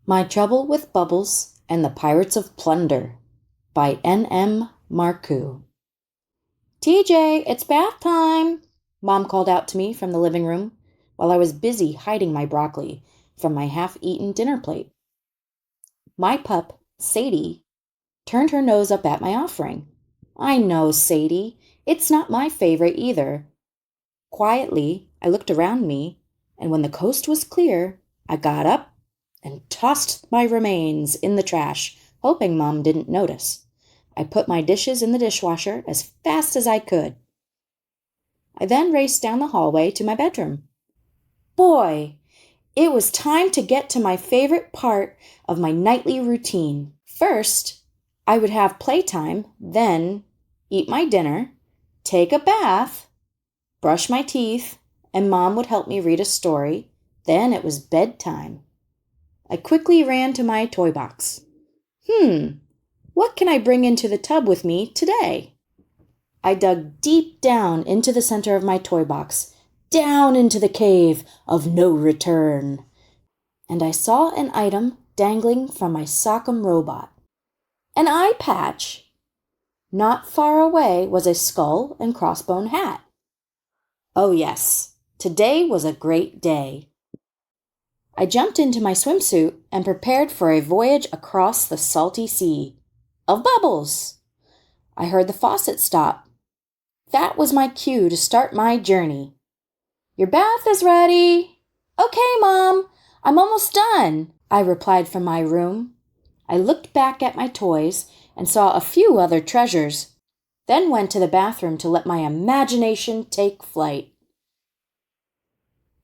My Trouble with Bubbles and the Pirates of Plunder by N.M. Marcoux. TJ, it's bath time, Mom called out to me from the living room while I was busy hiding my broccoli from my half-eaten dinner plate. My pup, Sadie, turned her nose up at my offering. I know, Sadie, it's not my favorite either. Quietly, I looked around me, and when the coast was clear, I got up and tossed my remains in the trash, hoping Mom didn't notice. I put my dishes in the dishwasher as fast as I could. I then raced down the hallway to my bedroom. Boy, it was time to get to my favorite part of my nightly routine. First, I would have playtime, then eat my dinner, take a bath, brush my teeth, and Mom would help me read a story. Then it was bedtime. I quickly ran to my toy box. What can I bring into the tub with me today? I dug deep down into the center of my toy box, down into the cave of no return, and I saw an item dangling from my Sock'em robot. An eye patch. Not far away was a skull and crossbone hat. Oh yes, today was a great day. I jumped into my swimsuit and prepared for a voyage across the salty sea of bubbles. I heard the faucet stop. That was my cue to start my journey. Your bath is ready. Okay, Mom, I'm almost done, I replied from my room. I looked back at my toys and saw a few other treasures, then went to the bathroom to let my imagination take flight.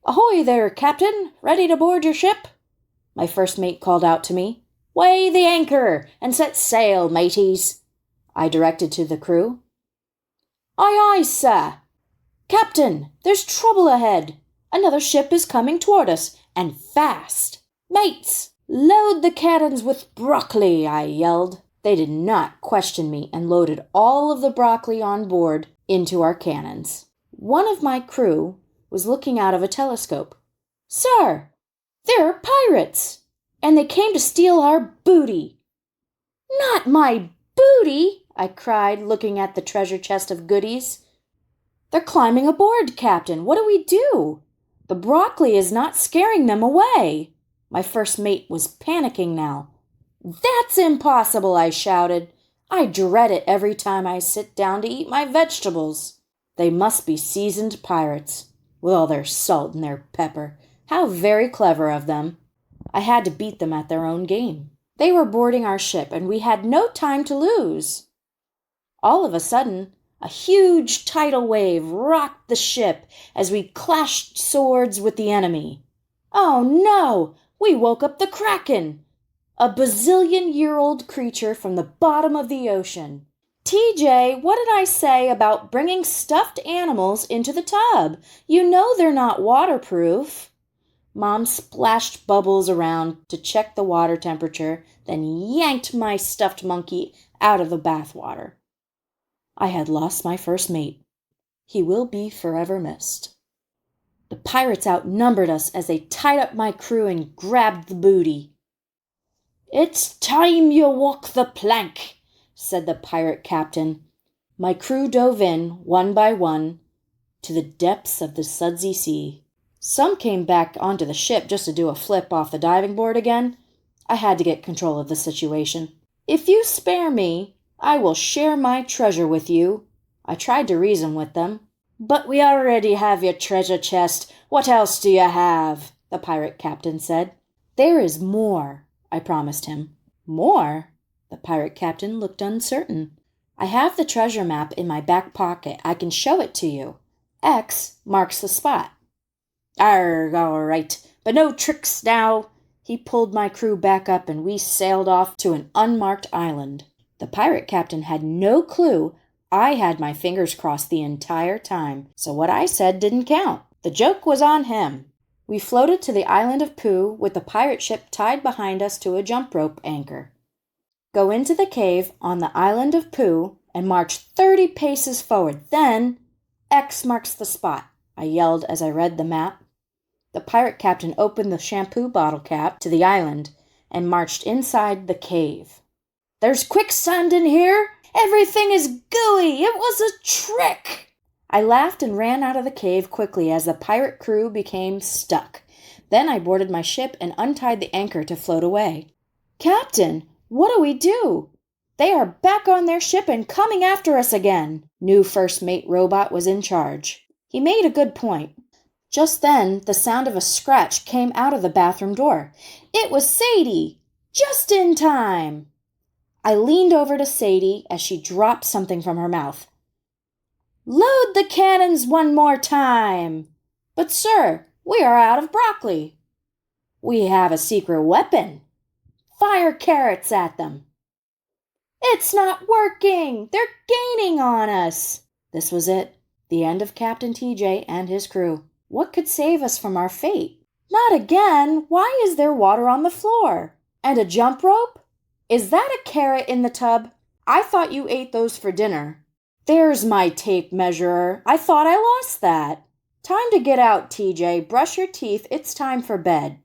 Ahoy there, Captain! Ready to board your ship? My first mate called out to me. Weigh the anchor and set sail, mateys, I directed to the crew. Aye, aye, sir. Captain, there's trouble ahead. Another ship is coming toward us, and fast. Mates, load the cannons with broccoli, I yelled. They did not question me and loaded all of the broccoli on board into our cannons. One of my crew was looking out of a telescope. Sir, there are pirates, and they came to steal our booty. Not my booty, I cried, looking at the treasure chest of goodies. They're climbing aboard, Captain. What do we do? The broccoli is not scaring them away. My first mate was panicking now. That's impossible, I shouted. I dread it every time I sit down to eat my vegetables. They must be seasoned pirates, with all their salt and their pepper. How very clever of them. I had to beat them at their own game. They were boarding our ship, and we had no time to lose. All of a sudden, a huge tidal wave rocked the ship as we clashed swords with the enemy. Oh no! We woke up the Krakken, a bazillion-year-old creature from the bottom of the ocean. TJ, what did I say about bringing stuffed animals into the tub? You know they're not waterproof. Mom splashed bubbles around to check the water temperature, then yanked my stuffed monkey out of the bathwater. I had lost my first mate. He will be forever missed. The pirates outnumbered us as they tied up my crew and grabbed the booty. It's time you walk the plank, said the pirate captain. My crew dove in, one by one, to the depths of the sudsy sea. Some came back onto the ship just to do a flip off the diving board again. I had to get control of the situation. If you spare me, I will share my treasure with you, I tried to reason with them. But we already have your treasure chest. What else do you have? The pirate captain said. There is more, I promised him. More? The pirate captain looked uncertain. I have the treasure map in my back pocket. I can show it to you. X marks the spot. Arrgh, all right, but no tricks now. He pulled my crew back up and we sailed off to an unmarked island. The pirate captain had no clue I had my fingers crossed the entire time, so what I said didn't count. The joke was on him. We floated to the island of Pooh with the pirate ship tied behind us to a jump rope anchor. Go into the cave on the island of Pooh and march 30 paces forward. Then, X marks the spot, I yelled as I read the map. The pirate captain opened the shampoo bottle cap to the island and marched inside the cave. There's quicksand in here! Everything is gooey! It was a trick! I laughed and ran out of the cave quickly as the pirate crew became stuck. Then I boarded my ship and untied the anchor to float away. Captain, what do we do? They are back on their ship and coming after us again. New First Mate Robot was in charge. He made a good point. Just then, the sound of a scratch came out of the bathroom door. It was Sadie! Just in time! I leaned over to Sadie as she dropped something from her mouth. Load the cannons one more time! But sir, we are out of broccoli. We have a secret weapon. Fire carrots at them. It's not working! They're gaining on us! This was it. The end of Captain TJ and his crew. What could save us from our fate? Not again! Why is there water on the floor? And a jump rope? Is that a carrot in the tub? I thought you ate those for dinner. There's my tape measurer. I thought I lost that. Time to get out, TJ. Brush your teeth. It's time for bed.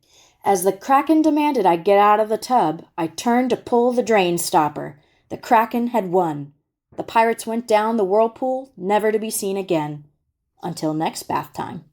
As the Kraken demanded I get out of the tub, I turned to pull the drain stopper. The Kraken had won. The pirates went down the whirlpool, never to be seen again. Until next bath time.